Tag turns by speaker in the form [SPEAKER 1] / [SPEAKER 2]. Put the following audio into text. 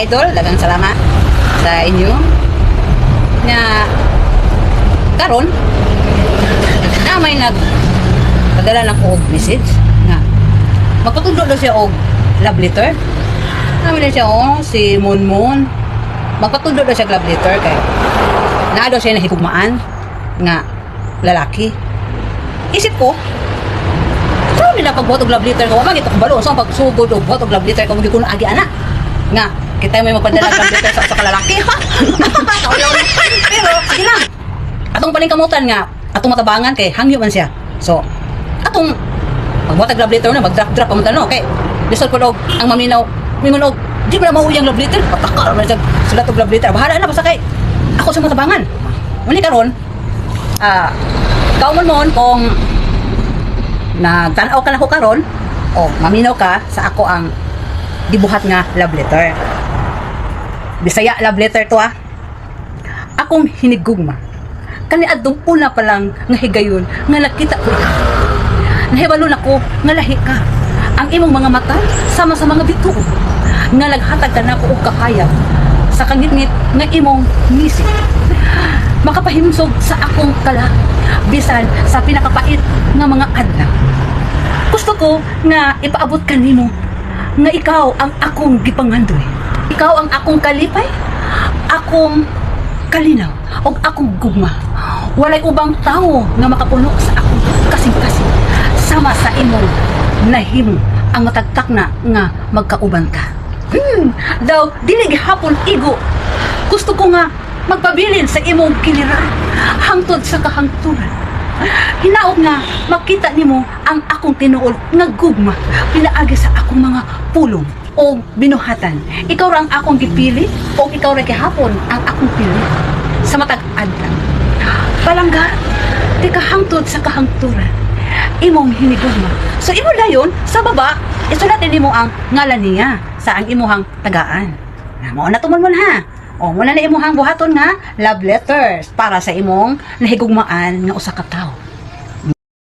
[SPEAKER 1] idol, daghang salamat sa inyo nga karon na may nagpadala ng og message nga magpatudlo daw siya og love letter. Namin na siya si Monmon magpatudlo daw siya love letter kay naa daw siya nahigugmaan nga lalaki. Isip ko so nila pagbuhat og love letter ko wala gito kabalo so pagsugod og buhat og love letter ko magi kuno agi ana nga kita may magpadala ng love letter sa kalalaki. Pero sige lang atong paningkamutan nga atong matabangan kay hangyo man siya. So atong magbuhat og love letter na mag-drop pa man no kay bisod ko og ang maminaw mingon og di ba na mauyang love letter patakal man siya sulat og love letter bahala na basta kay ako sa matabangan. Muni karon kauman mon kung nagtanaw ka na ko karon o maminaw ka sa ako ang gibuhat nga love letter. Bisaya love letter to akong hinigugma kani adtong una pa lang nga higayon nga nakita ko ikaw. Nahibalo na ko nga lahi ka. Ang imong mga mata sama sa mga bituon nga naghatag ka na ko og kahayag sa kangit-ngit nga imong nisip. Makapahimsog sa akong kala bisan sa pinakapait nga mga adlaw. Gusto ko nga ipaabot kanimo nga ikaw ang akong gipangandoy. Ikaw ang akong kalipay, akong kalinaw, o akong gugma. Walay ubang tao nga makapuno sa akong kasing-kasing sama sa imong nahimo ang matagtak na nga magkauban ka. Daw dili gihapon igo. Gusto ko nga magpabilin sa imong kiliran hangtod sa kahangturan. Hinaot nga makita nimo ang akong tinuod nga gugma pinaagi sa akong mga pulong o binuhatan. Ikaw ra ang akong gipili o ikaw ra gihapon ang akong pili sa matag adlaw. Palangga di ka hangtod sa kahangturan imong hinigugma. So imo dayon sa baba isulat nimo ang ngalan niya sa ang imuhang tagaan. Mao na tuman ha. O muna na imuhang buhaton nga love letters para sa imong nahigugmaan nga usa ka tawo.